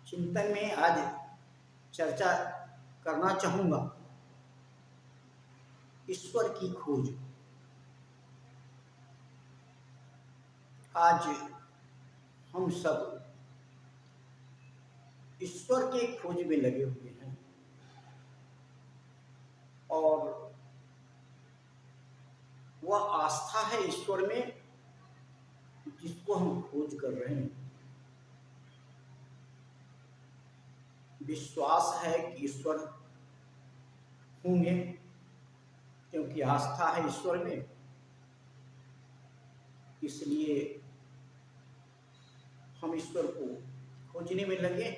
चिंतन में आज चर्चा करना चाहूँगा ईश्वर की खोज। आज हम सब ईश्वर के खोज में लगे हुए हैं और वह आस्था है ईश्वर में जिसको हम खोज कर रहे हैं। विश्वास है कि ईश्वर होंगे क्योंकि आस्था है ईश्वर में, इसलिए हम ईश्वर को खोजने में लगे।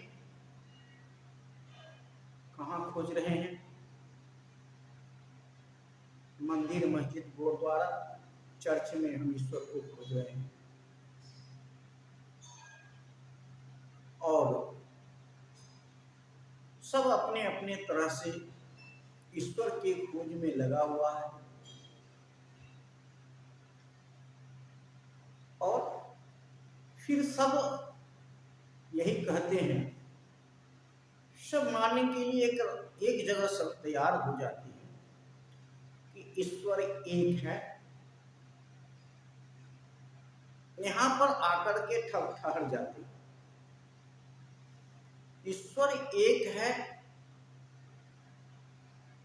कहाँ खोज रहे हैं? मंदिर, मस्जिद, गुरुद्वारा, चर्च में हम ईश्वर को खोज रहे हैं। और सब अपने अपने तरह से ईश्वर के खोज में लगा हुआ है और फिर सब यही कहते हैं, सब मानने के लिए एक जगह सब तैयार हो जाती है कि ईश्वर एक है। यहाँ पर आकर के ठहर जाते। ईश्वर एक है,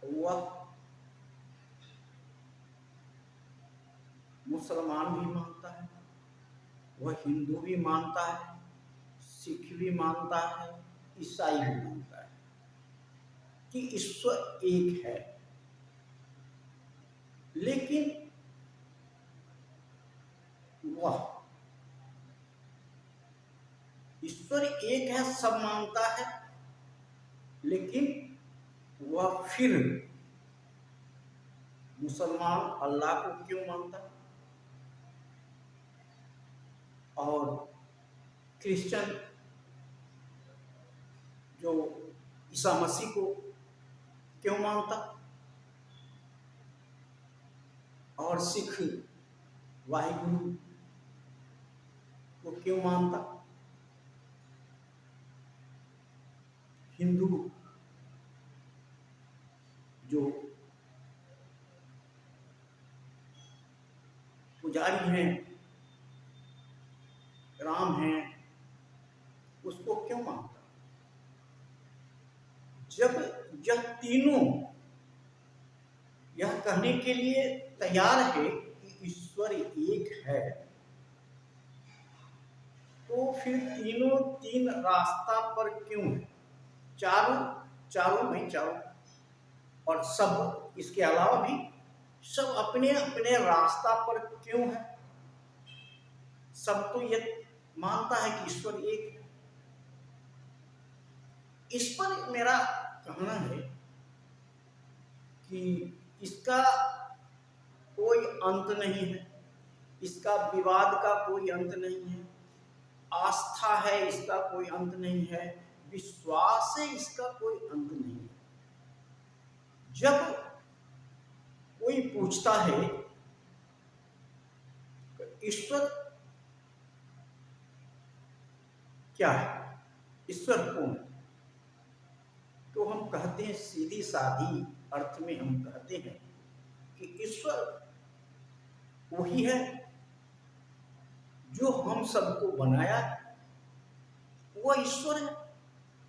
वह मुसलमान भी मानता है, वह हिंदू भी मानता है, सिख भी मानता है, ईसाई भी मानता है कि ईश्वर एक है। लेकिन वह ईश्वर एक है, सब मानता है, लेकिन वह फिर मुसलमान अल्लाह को क्यों मानता है और क्रिश्चियन जो ईसा मसीह को क्यों मानता और सिख वाहिगुरु को क्यों मानता, हिंदू जो पुजारी हैं, राम हैं, उसको क्यों मानता? जब यह तीनों यह कहने के लिए तैयार है कि ईश्वर एक है, तो फिर तीनों तीन रास्ता पर क्यों है? चारों नहीं, चारों और सब इसके अलावा भी सब अपने अपने रास्ता पर क्यों है? सब तो ये मानता है कि ईश्वर एक है। इस पर मेरा कहना है कि इसका कोई अंत नहीं है, इसका विवाद का कोई अंत नहीं है, आस्था है इसका कोई अंत नहीं है, विश्वास है इसका कोई अंत नहीं है। जब कोई पूछता है ईश्वर क्या है, ईश्वर कौन है, तो हम कहते हैं, सीधी साधी अर्थ में हम कहते हैं कि ईश्वर वही है जो हम सबको बनाया है। वह ईश्वर है,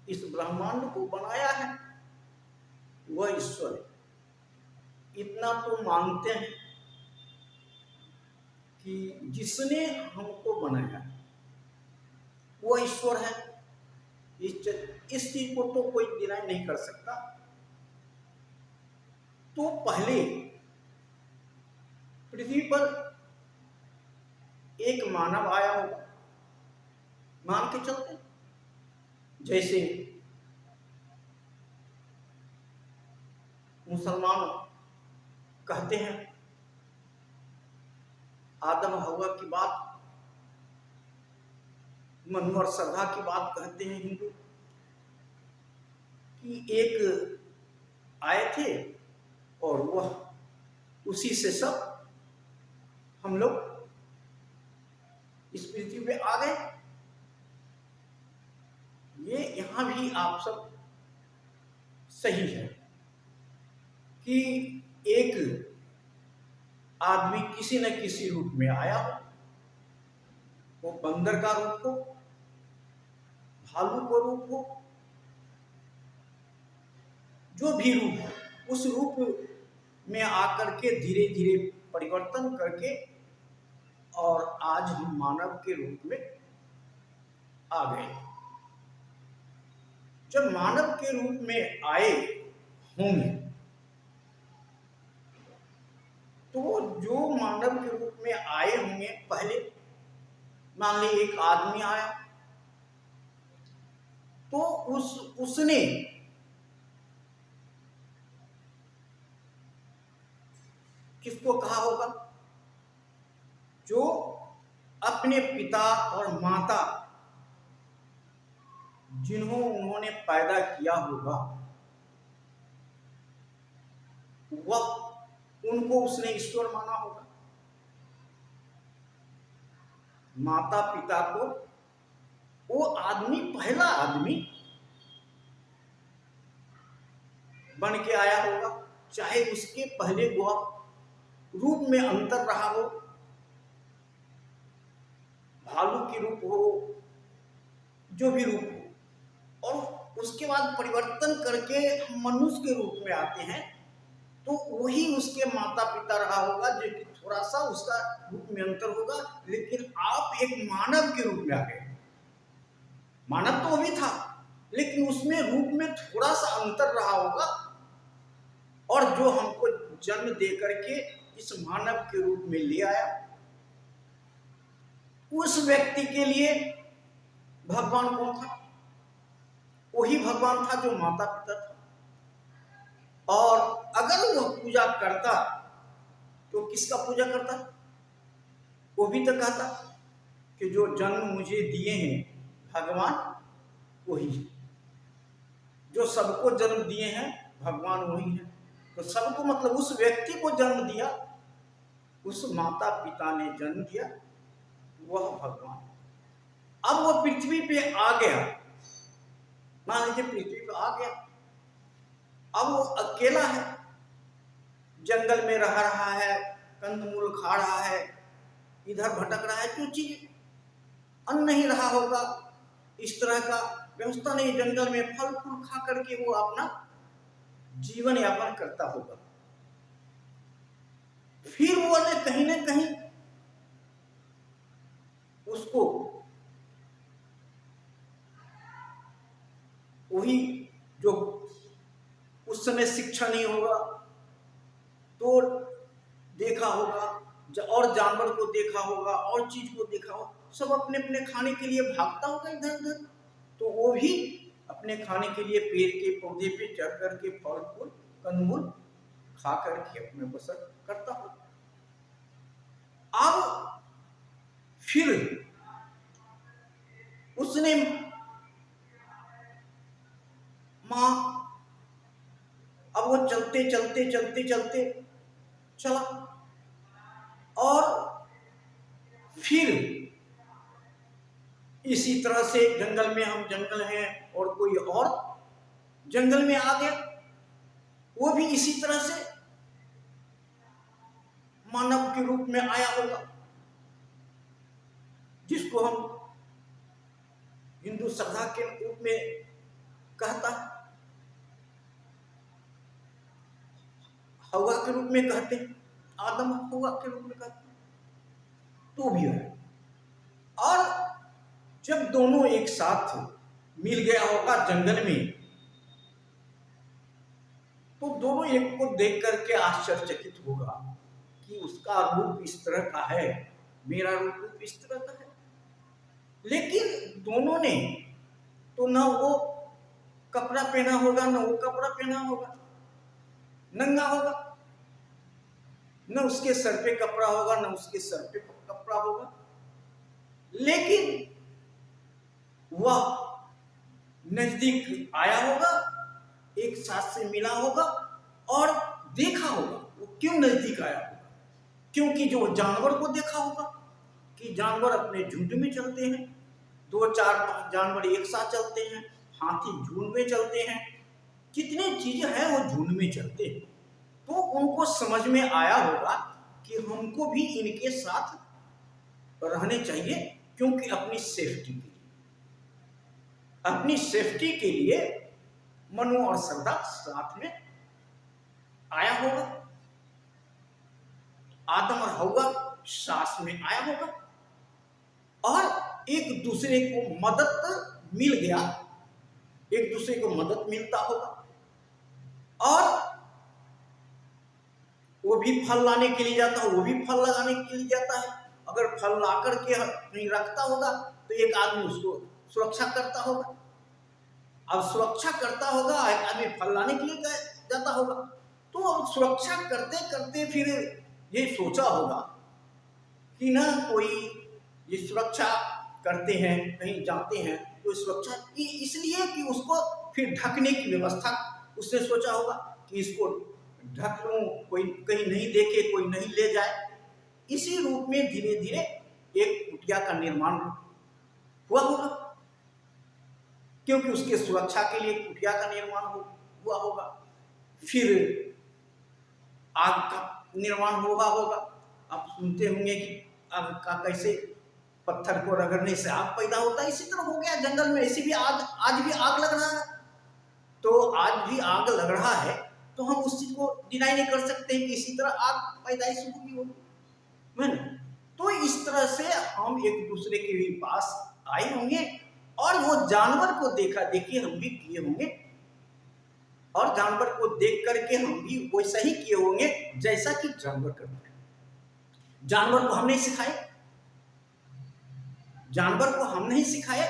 इस ब्रह्मांड को बनाया है, वह ईश्वर है। इतना तो मानते हैं कि जिसने हमको बनाया वह ईश्वर है। इस चीज को तो कोई डिनाई नहीं कर सकता। तो पहले पृथ्वी पर एक मानव आया होगा, मान के चलते। जैसे मुसलमान कहते हैं, आदम हवा की बात, मनु और श्रद्धा की बात कहते हैं हिंदू, कि एक आए थे और वह उसी से सब हम लोग इस पृथ्वी पे आ गए। ये यहाँ भी आप सब सही है कि एक आदमी किसी न किसी रूप में आया हो, वो बंदर का रूप हो, भालू का रूप हो, जो भी रूप हो, उस रूप में आकर के धीरे धीरे परिवर्तन करके और आज हम मानव के रूप में आ गए। जब मानव के रूप में आए होंगे तो जो मानव के रूप में आए होंगे, पहले मान ली एक आदमी आया तो उसने किसको कहा होगा? जो अपने पिता और माता जिन्हों उन्होंने पैदा किया होगा, वह उनको उसने ईश्वर माना होगा। माता पिता को वो आदमी, पहला आदमी बन के आया होगा, चाहे उसके पहले वह रूप में अंतर रहा हो, भालू की रूप हो, जो भी रूप हो, और उसके बाद परिवर्तन करके हम मनुष्य के रूप में आते हैं, तो वही उसके माता पिता रहा होगा, जो कि थोड़ा सा उसका रूप में अंतर होगा। लेकिन आप एक मानव के रूप में आ गए। मानव तो भी था, लेकिन उसमें रूप में थोड़ा सा अंतर रहा होगा, और जो हमको जन्म दे करके इस मानव के रूप में ले आया, उस व्यक्ति के लिए भगवान कौन था? वही भगवान था जो माता पिता था। और अगर वह पूजा करता तो किसका पूजा करता? वो भी तो कहता कि जो जन्म मुझे दिए हैं भगवान वही है, जो सबको जन्म दिए हैं भगवान वही है। तो सबको मतलब उस व्यक्ति को जन्म दिया, उस माता पिता ने जन्म दिया, वह भगवान। अब वो पृथ्वी पे आ गया, मान लीजिए पृथ्वी पे आ गया, अब वो अकेला है, जंगल में रह रहा है, कंदमूल खा रहा है, इधर भटक रहा है, क्यों चीज अन्न नहीं रहा होगा, इस तरह का व्यवस्था नहीं, जंगल में फल फूल खा करके वो अपना जीवन यापन करता होगा। फिर वो ने कहीं ना कहीं उसको वही जो उस समय शिक्षा नहीं होगा तो देखा होगा, और जानवर को देखा होगा, और चीज को देखा होगा, सब अपने अपने खाने के लिए भागता होगा इधर उधर, तो वो भी अपने खाने के लिए पेड़ के पौधे पे चढ़ करके फल फूल कंदमूल खा करके अपने बसर करता हो। अब फिर उसने मां, अब वो चलते चलते चलते चलते चला, और फिर इसी तरह से जंगल में, हम जंगल हैं और कोई और जंगल में आ गया, वो भी इसी तरह से मानव के रूप में आया होगा, जिसको हम हिंदू श्रद्धा के रूप में कहता है, हवा के रूप में कहते हैं, आदम हवा के रूप में कहते हैं, तो भी है। और जब दोनों एक साथ मिल गया होगा जंगल में, तो दोनों एक को देख करके आश्चर्यचकित होगा कि उसका रूप इस तरह का है, मेरा रूप इस तरह का है। लेकिन दोनों ने तो न वो कपड़ा पहना होगा, न वो कपड़ा पहना होगा, नंगा होगा, न उसके सर पे कपड़ा होगा, न उसके सर पे कपड़ा होगा, लेकिन वह नजदीक आया होगा, एक साथ से मिला होगा और देखा होगा। वो क्यों नजदीक आया होगा? क्योंकि जो जानवर को देखा होगा कि जानवर अपने झुंड में चलते हैं, 2 4 5 जानवर एक साथ चलते हैं, हाथी झुंड में चलते हैं, कितने चीजें हैं वो झुंड में चलते हैं। तो उनको समझ में आया होगा कि हमको भी इनके साथ रहने चाहिए, क्योंकि अपनी सेफ्टी के लिए, अपनी सेफ्टी के लिए मनु और श्रद्धा साथ में आया होगा। आदम और हव्वा साथ में आया होगा और एक दूसरे को मदद मिल गया, एक दूसरे को मदद मिलता होगा। और वो भी फल लाने के लिए जाता है, वो भी फल लगाने के लिए जाता है। अगर फल ला करके कहीं रखता होगा तो एक आदमी उसको सुरक्षा करता होगा। अब सुरक्षा करता होगा, एक आदमी फल लाने के लिए जाता होगा। तो अब सुरक्षा करते करते फिर ये सोचा होगा कि ना कोई ये सुरक्षा करते हैं, कहीं जाते हैं तो सुरक्षा इसलिए कि उसको फिर ढकने की व्यवस्था उसने सोचा होगा कि इसको ढक लूं, कोई कहीं नहीं देखे, कोई नहीं ले जाए। इसी रूप में धीरे धीरे एक कुटिया का निर्माण हुआ होगा, क्योंकि उसके सुरक्षा के लिए कुटिया का निर्माण हुआ होगा। फिर आग का निर्माण हुआ होगा। आप सुनते होंगे कि आग का कैसे पत्थर को रगड़ने से आग पैदा होता है, इसी तरह हो गया जंगल में। ऐसी भी आग, आज भी आग लग रहा है। तो आज भी आग लग रहा है तो हम उस चीज को डिनाई नहीं कर सकते कि इसी तरह आग पैदाइश होगी। तो इस तरह से हम एक दूसरे के भी पास आए होंगे और वो जानवर को देखा देखी हम भी किए होंगे, और जानवर को देख करके हम भी वैसा ही किए होंगे जैसा कि जानवर करते हैं। जानवर को हम नहीं सिखाए, जानवर को हम नहीं सिखाए,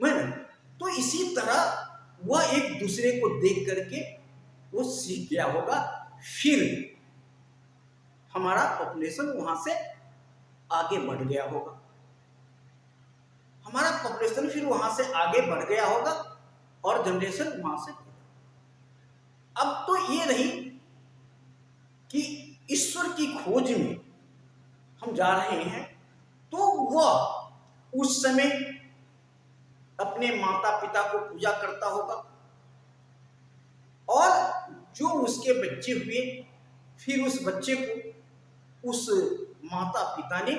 तो इसी तरह वह एक दूसरे को देख करके वो सीख गया होगा। फिर हमारा पॉपुलेशन वहां से आगे बढ़ गया होगा, हमारा पॉपुलेशन फिर वहां से आगे बढ़ गया होगा और जनरेशन वहां से। अब तो ये रही कि ईश्वर की खोज में हम जा रहे हैं, तो वह उस समय अपने माता पिता को पूजा करता होगा, और जो उसके बच्चे हुए फिर उस बच्चे को उस माता पिता ने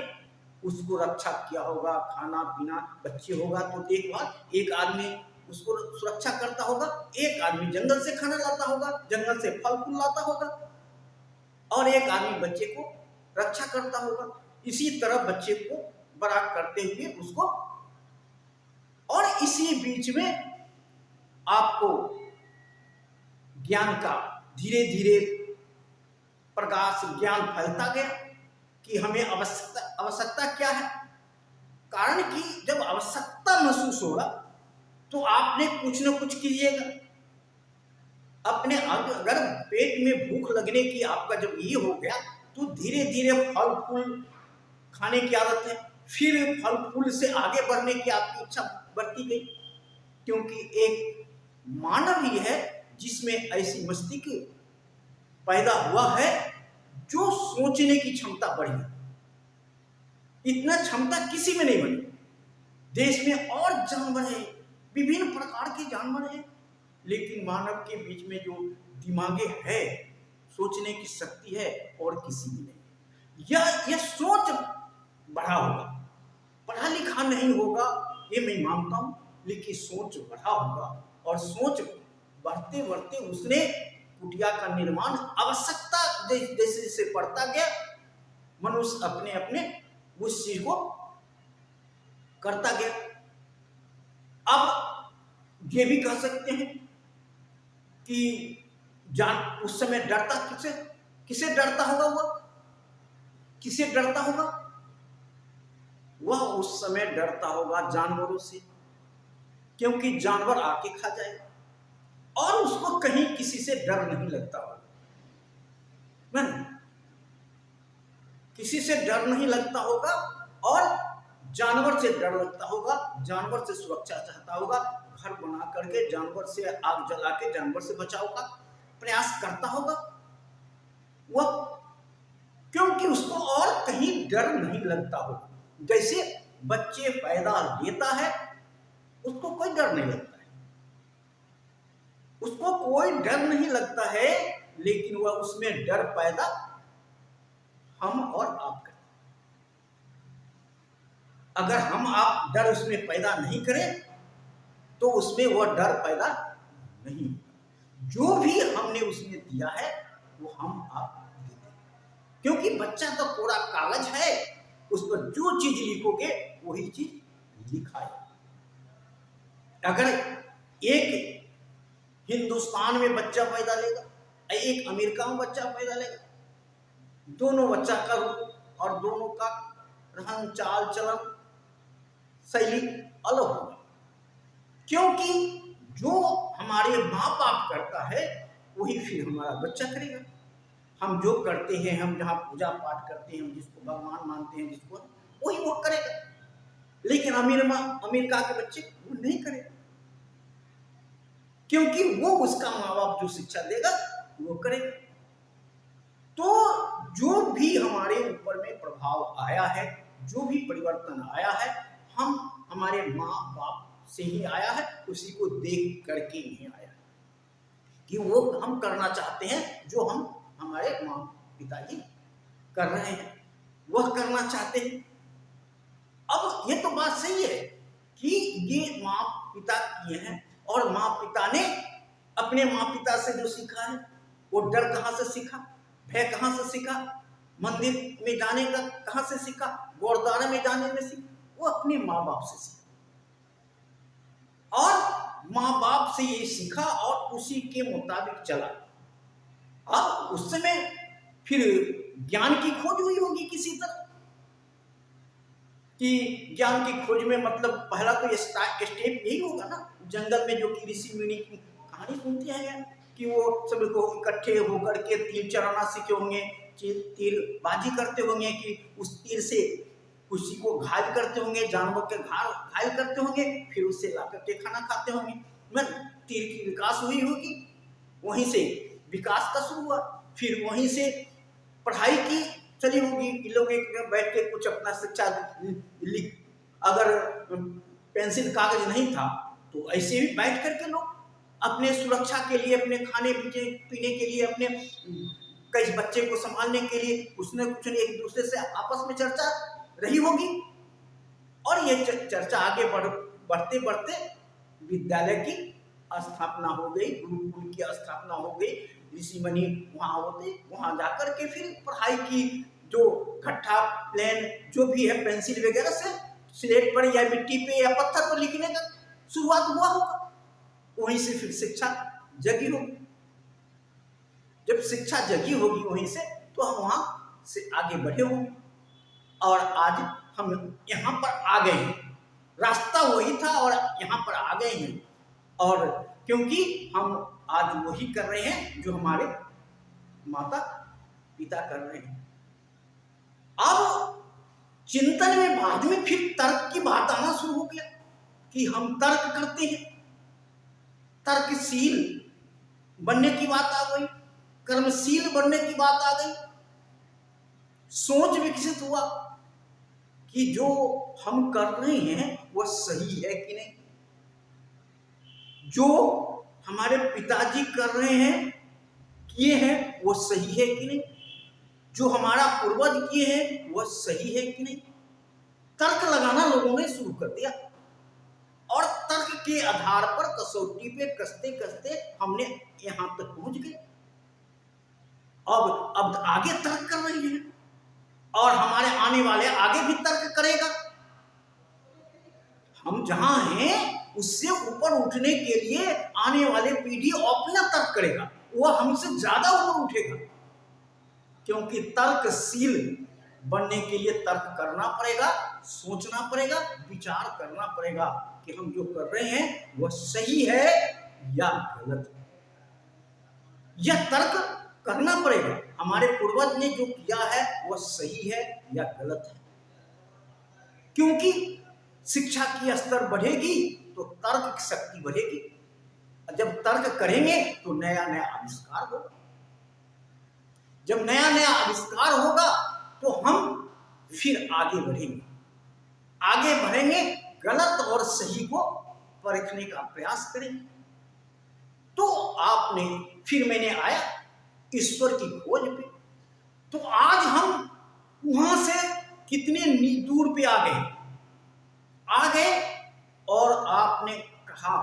उसको रक्षा किया होगा। खाना पीना, बच्चे होगा तो देखभाल, एक आदमी उसको सुरक्षा करता होगा, एक आदमी जंगल से खाना लाता होगा, जंगल से फल फूल लाता होगा, और एक आदमी बच्चे को रक्षा करता होगा। इसी तरह बच्चे को बड़ा करते हुए उसको, और इसी बीच में आपको ज्ञान का धीरे धीरे प्रकाश, ज्ञान फैलता गया कि हमें आवश्यकता क्या है। कारण कि जब आवश्यकता महसूस होगा तो आपने कुछ न कुछ कीजिएगा। अपने अगर पेट में भूख लगने की आपका जब ये हो गया तो धीरे धीरे फल फूल खाने की आदत है, फिर फल फूल से आगे बढ़ने की आपकी इच्छा बढ़ती गई, क्योंकि एक मानव ही है जिसमें ऐसी मस्तिष्क पैदा हुआ है जो सोचने की क्षमता बढ़ी। इतना क्षमता किसी में नहीं बनी। देश में और जानवर है, विभिन्न प्रकार के जानवर हैं, लेकिन मानव के बीच में जो दिमागे है, सोचने की शक्ति है, और किसी में नहीं। यह सोच बढ़ा होगा, पढ़ा लिखा नहीं होगा ये मैं मानता हूं, लेकिन सोच बढ़ा होगा, और सोच बढ़ते बढ़ते उसने कुटिया का निर्माण, आवश्यकता जैसे जैसे पड़ता गया, मनुष्य अपने अपने उस चीज को करता गया। अब ये भी कह सकते हैं कि जान उस समय डरता किसे डरता होगा, वह किसे डरता होगा? वह उस समय डरता होगा जानवरों से, क्योंकि जानवर आके खा जाएगा, और उसको कहीं किसी से डर नहीं लगता होगा। किसी से डर नहीं लगता होगा, और जानवर से डर लगता होगा, जानवर से सुरक्षा चाहता होगा, घर बना करके जानवर से, आग जला के जानवर से बचाव का प्रयास करता होगा वह, क्योंकि उसको और कहीं डर नहीं लगता होगा। जैसे बच्चे पैदा लेता है, उसको कोई डर नहीं लगता है, कोई डर नहीं लगता है, लेकिन वह उसमें डर पैदा हम और आप करते। अगर हम आप डर उसमें पैदा नहीं करें तो उसमें वह डर पैदा नहीं होगा। जो भी हमने उसमें दिया है वो हम आप देते हैं, क्योंकि बच्चा तो पूरा कागज है, उस पर जो चीज लिखोगे वही चीज लिखा है। अगर एक हिंदुस्तान में बच्चा पैदा लेगा, एक अमेरिका में बच्चा पैदा लेगा, दोनों बच्चा का रूप और दोनों का रहन चाल चलन शैली अलग होगी, क्योंकि जो हमारे माँ बाप करता है वही फिर हमारा बच्चा करेगा। हम जो करते हैं, हम जहाँ पूजा पाठ करते हैं, हम जिसको भगवान मानते हैं, जिसको वही वो करेगा। लेकिन अमेरिका के बच्चे वो नहीं करेगा, क्योंकि वो उसका माँ बाप जो शिक्षा देगा वो करेगा। तो जो भी हमारे ऊपर में प्रभाव आया है, जो भी परिवर्तन आया है, हम हमारे माँ बाप से ही आया है, उसी को देख करके नहीं आया है कि वो हम करना चाहते हैं जो हम हमारे माँ पिताजी कर रहे हैं, वह करना चाहते हैं। अब ये तो बात सही है कि ये माँ पिता किए हैं, और माँ पिता ने अपने माँ पिता से जो सीखा है, वो डर कहाँ से सीखा, भय कहाँ से सीखा, मंदिर में जाने का कहाँ से सीखा, गुरुद्वारे में जाने में सीखा, वो अपने माँ बाप से सीखा, और माँ बाप से ये सीखा और उसी के मुताबिक चला। अब उस समय फिर ज्ञान की खोज हुई होगी किसी तरह, कि ज्ञान की खोज में मतलब पहला तो स्टेप यही होगा ना, जंगल में जो कि ऋषि मुनि की कहानी सुनते हैं कि वो सब को इकट्ठे होकर के तीर चलाना सीखे होंगे, तीर बाजी करते होंगे, कि उस तीर से किसी को घायल करते होंगे, जानवर के घायल करते होंगे, फिर उससे ला करके खाना खाते होंगे। तीर की विकास हुई होगी, वहीं से विकास का शुरू हुआ, फिर वहीं से पढ़ाई की चली होगी कि लोग एक बैठ के कुछ अपना शिक्षा लिख, अगर पेंसिल कागज नहीं था तो ऐसे भी बैठ करके लोग अपने सुरक्षा के लिए, अपने खाने पीने के लिए, अपने कई बच्चे को संभालने के लिए कुछ न कुछ एक दूसरे से आपस में चर्चा रही होगी। और ये चर्चा आगे बढ़ते बढ़ते विद्यालय की स्थापना हो गई, गुरुकुल की स्थापना हो गई, ऋषि मुनि वहाँ होते, वहाँ जाकर के फिर पढ़ाई की, जो खट्टा प्लेन जो भी है पेंसिल वगैरह से स्लेट पर या मिट्टी पे या पत्थर पर लिखने का शुरुआत हुआ होगा, वहीं से फिर शिक्षा जगी होगी। जब शिक्षा जगी होगी वहीं से, तो हम वहाँ से आगे बढ़े होंगे, और आज हम यहाँ पर आ गए हैं। रास्ता वही था और यहाँ पर आ गए हैं, और क्योंकि हम आज वही कर रहे हैं जो हमारे माता पिता कर रहे हैं। अब चिंतन में बाद में फिर तर्क की बात आना शुरू हो गया कि हम तर्क करते हैं, तर्कशील बनने की बात आ गई, कर्मशील बनने की बात आ गई। सोच विकसित हुआ कि जो हम कर रहे हैं वह सही है कि नहीं, जो हमारे पिताजी कर रहे हैं, किए हैं, वो सही है कि नहीं, जो हमारा पूर्वज किए हैं वह सही है कि नहीं। तर्क लगाना लोगों ने शुरू कर दिया, और तर्क के आधार पर कसौटी पे कसते कसते हमने यहां तक पहुंच गए। अब आगे तर्क कर रही है, और हमारे आने वाले आगे भी तर्क करेगा। हम जहां हैं उससे ऊपर उठने के लिए आने वाले पीढ़ी अपना तर्क करेगा, वह हमसे ज्यादा ऊपर उठेगा, क्योंकि तर्कशील बनने के लिए तर्क करना पड़ेगा, सोचना पड़ेगा, विचार करना पड़ेगा कि हम जो कर रहे हैं वह सही है या गलत है। यह तर्क करना पड़ेगा, हमारे पूर्वज ने जो किया है वह सही है या गलत है, क्योंकि शिक्षा की स्तर बढ़ेगी तो तर्क की शक्ति बढ़ेगी। जब तर्क करेंगे तो नया नया आविष्कार होगा, जब नया नया आविष्कार होगा तो हम फिर आगे बढ़ेंगे, गलत और सही को परखने का प्रयास करेंगे। तो आपने फिर मैंने आया ईश्वर की खोज पे। तो आज हम वहां से कितने दूर पे आ गए और आपने कहा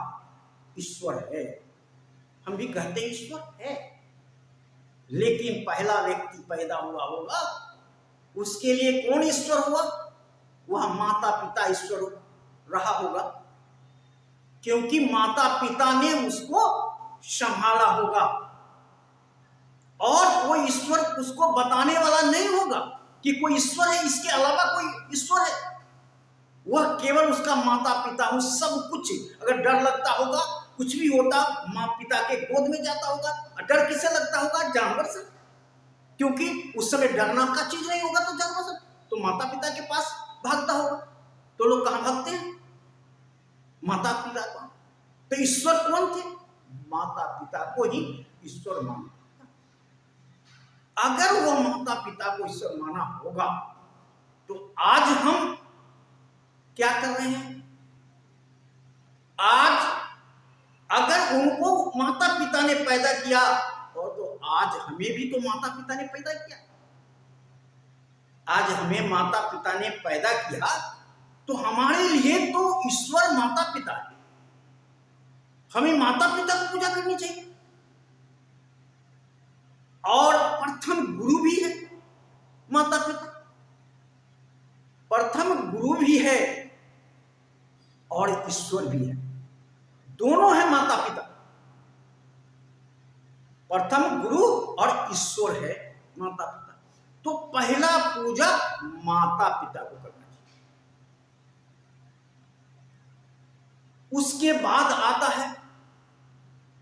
ईश्वर है। हम भी कहते हैं ईश्वर है, लेकिन पहला व्यक्ति पैदा हुआ होगा, उसके लिए कौन ईश्वर हुआ? वह माता पिता ईश्वर रहा होगा, क्योंकि माता पिता ने उसको संभाला होगा और कोई ईश्वर उसको बताने वाला नहीं होगा कि कोई ईश्वर है, इसके अलावा कोई ईश्वर है। वह केवल उसका माता पिता हो। सब कुछ अगर डर लगता होगा, कुछ भी होता, माँ पिता के गोद में जाता होगा। डर किससे लगता होगा? जानवर से, क्योंकि उस समय डरना का चीज नहीं होगा तो जानवर से तो माता पिता के पास भागता होगा। तो लोग कहां भागते हैं? माता पिता को। तो ईश्वर कौन थे? माता पिता को ही ईश्वर माना। अगर वो माता पिता को ईश्वर माना होगा तो आज हम क्या कर रहे हैं? आज अगर उनको माता पिता ने पैदा किया और तो आज हमें भी तो माता पिता ने पैदा किया। आज हमें माता पिता ने पैदा किया तो हमारे लिए तो ईश्वर माता पिता है। हमें माता पिता की पूजा करनी चाहिए। और प्रथम गुरु भी है माता पिता, प्रथम गुरु भी है और ईश्वर भी है। दोनों है माता पिता, प्रथम गुरु और ईश्वर है माता पिता। तो पहला पूजा माता पिता को करना चाहिए। उसके बाद आता है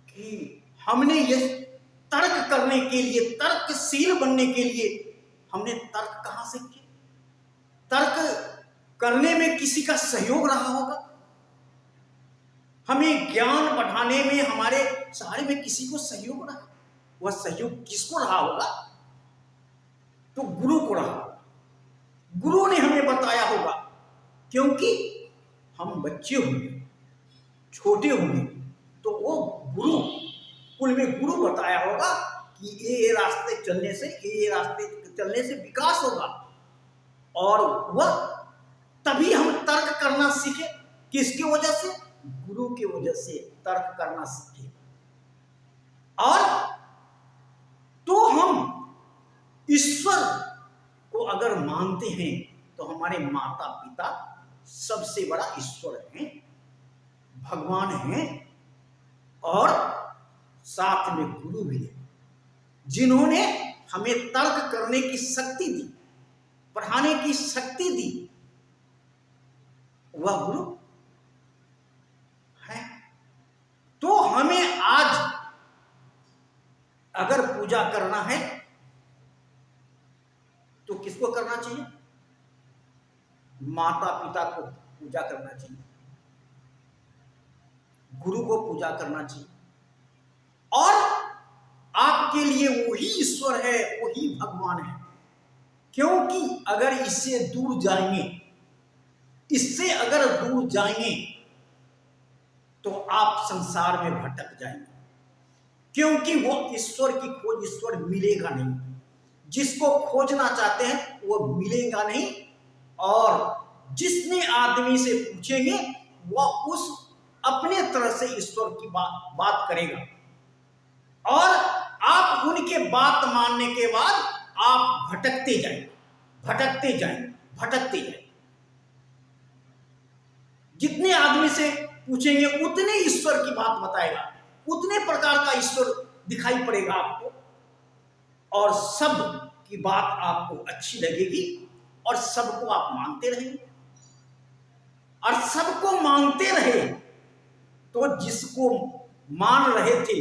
कि हमने ये तर्क करने के लिए, तर्कशील बनने के लिए हमने तर्क कहां से किया? तर्क करने में किसी का सहयोग रहा होगा। हमें ज्ञान बढ़ाने में हमारे सहारे में किसी को सहयोग रहा। वह सहयोग किसको रहा होगा? तो गुरु को रहा होगा। गुरु ने हमें बताया होगा, क्योंकि हम बच्चे होंगे, छोटे होंगे, तो वो गुरु कुल में गुरु बताया होगा कि ये रास्ते चलने से, ये रास्ते चलने से विकास होगा। और वह तभी हम तर्क करना सीखे। किसकी वजह से? गुरु की वजह से तर्क करना सीखे। और तो हम ईश्वर को अगर मानते हैं तो हमारे माता पिता सबसे बड़ा ईश्वर हैं, भगवान हैं, और साथ में गुरु भी है, जिन्होंने हमें तर्क करने की शक्ति दी, पढ़ाने की शक्ति दी। वह गुरु है। तो हमें आज अगर पूजा करना है तो किसको करना चाहिए? माता पिता को पूजा करना चाहिए, गुरु को पूजा करना चाहिए। और आपके लिए वही ईश्वर है, वही भगवान है। क्योंकि अगर इससे दूर जाएंगे, इससे अगर दूर जाएंगे तो आप संसार में भटक जाएंगे। क्योंकि वो ईश्वर की खोज, ईश्वर मिलेगा नहीं। जिसको खोजना चाहते हैं वो मिलेगा नहीं। और जिसने आदमी से पूछेंगे वह उस अपने तरह से ईश्वर की बात करेगा। और आप उनके बात मानने के बाद आप भटकते जाएंगे, भटकते जाएंगे, भटकते जाएंगे। जितने आदमी से पूछेंगे उतने ईश्वर की बात बताएगा, उतने प्रकार का ईश्वर दिखाई पड़ेगा आपको, और सब की बात आपको अच्छी लगेगी और सबको आप मानते रहेंगे। और सबको मानते रहे तो जिसको मान रहे थे,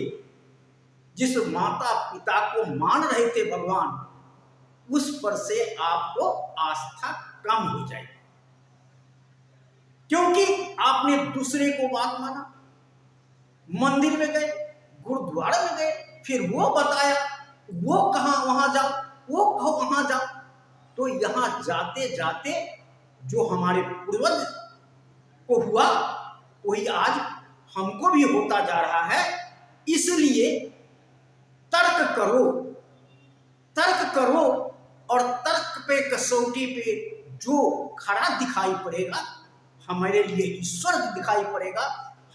जिस माता पिता को मान रहे थे भगवान, उस पर से आपको आस्था कम हो जाएगी। क्योंकि आपने दूसरे को बात माना, मंदिर में गए, गुरुद्वारा में गए, फिर वो बताया, वो कहा वहां जाओ, वो कहो वहां जाओ। तो यहां जाते जाते जो हमारे पूर्वज को हुआ वही आज हमको भी होता जा रहा है। इसलिए तर्क करो, तर्क करो, और तर्क पे, कसौटी पे जो खरा दिखाई पड़ेगा, हमारे लिए ईश्वर दिखाई पड़ेगा,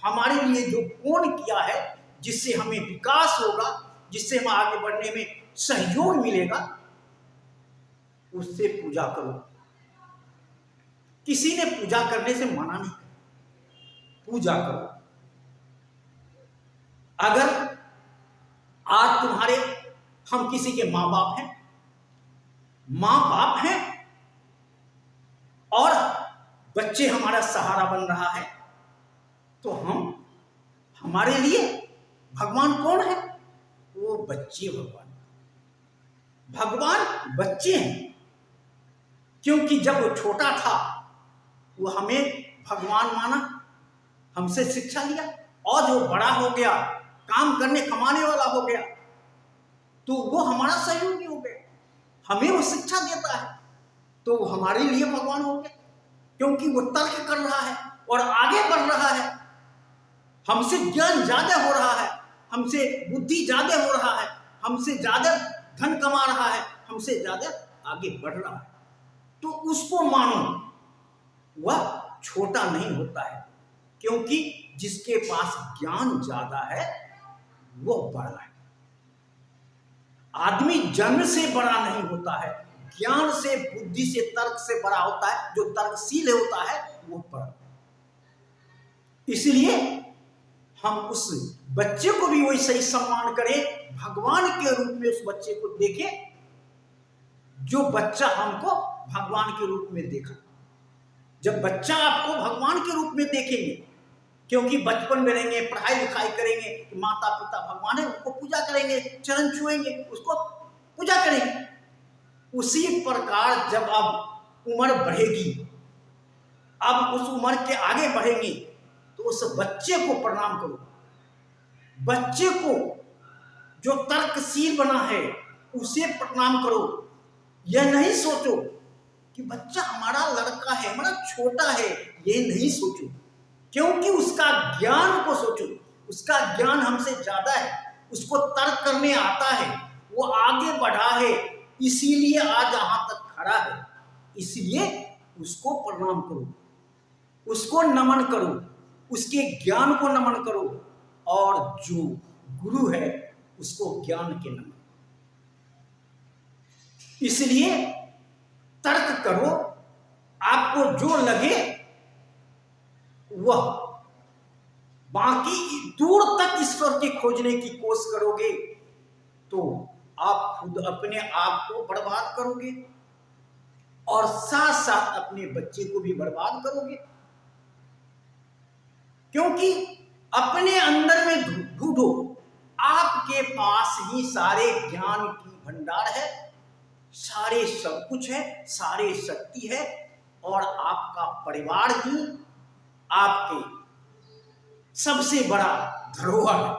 हमारे लिए जो कौन किया है, जिससे हमें विकास होगा, जिससे हम आगे बढ़ने में सहयोग मिलेगा, उससे पूजा करो। किसी ने पूजा करने से मना नहीं, पूजा करो। अगर आज तुम्हारे, हम किसी के माँ बाप हैं, माँ बाप हैं, और बच्चे हमारा सहारा बन रहा है, तो हमारे लिए भगवान कौन है? वो बच्चे भगवान बच्चे हैं। क्योंकि जब वो छोटा था, वो हमें भगवान माना, हमसे शिक्षा लिया, और जो बड़ा हो गया, काम करने कमाने वाला हो गया, तो वो हमारा सहयोगी हो गया, हमें वो शिक्षा देता है, तो वो हमारे लिए भगवान हो गया। क्योंकि वो तर्क कर रहा है और आगे बढ़ रहा है, हमसे ज्ञान ज्यादा हो रहा है, हमसे बुद्धि ज्यादा हो रहा है, हमसे ज्यादा धन कमा रहा है, हमसे ज्यादा आगे बढ़ रहा है, तो उसको मानो। वह छोटा नहीं होता है, क्योंकि जिसके पास ज्ञान ज्यादा है वो बड़ा है। आदमी जन्म से बड़ा नहीं होता है, ज्ञान से, बुद्धि से, तर्क से बड़ा होता है। जो तर्कशील होता है वो बड़ा। इसलिए हम उस बच्चे को भी वैसे ही सम्मान करें, भगवान के रूप में उस बच्चे को देखें, जो बच्चा हमको भगवान के रूप में देखा। जब बच्चा आपको भगवान के रूप में देखेंगे, क्योंकि बचपन में रहेंगे, पढ़ाई लिखाई करेंगे, माता पिता भगवान है, उनको पूजा करेंगे, चरण छुएंगे, उसको पूजा करेंगे। उसी प्रकार जब अब उम्र बढ़ेगी, अब उस उम्र के आगे बढ़ेंगे, तो उस बच्चे को प्रणाम करो। बच्चे को जो तर्कशील बना है उसे प्रणाम करो। यह नहीं सोचो कि बच्चा हमारा लड़का है, हमारा छोटा है, ये नहीं सोचो, क्योंकि उसका ज्ञान को सोचो। उसका ज्ञान हमसे ज्यादा है, उसको तर्क करने आता है, वो आगे बढ़ा है, इसीलिए आज यहां तक खड़ा है। इसलिए उसको प्रणाम करो, उसको नमन करो, उसके ज्ञान को नमन करो, और जो गुरु है उसको ज्ञान के नमन। इसलिए तर्क करो, आपको जो लगे वह। बाकी दूर तक ईश्वर की खोजने की कोशिश करोगे तो आप खुद अपने आप को बर्बाद करोगे, और साथ साथ अपने बच्चे को भी बर्बाद करोगे। क्योंकि अपने अंदर में ढूंढो, आपके पास ही सारे ज्ञान की भंडार है, सारे सब कुछ है, सारे शक्ति है, और आपका परिवार ही आपके सबसे बड़ा धरोहर है,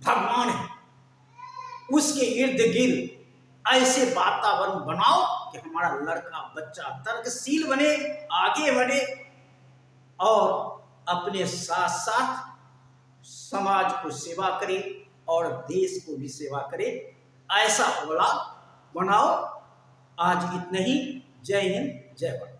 भगवान है। उसके इर्द गिर्द ऐसे वातावरण बनाओ कि हमारा लड़का बच्चा तर्कशील बने, आगे बढ़े, और अपने साथ साथ समाज को सेवा करे और देश को भी सेवा करे। ऐसा औलाद बनाओ। आज इतना ही। जय हिंद, जय भारत।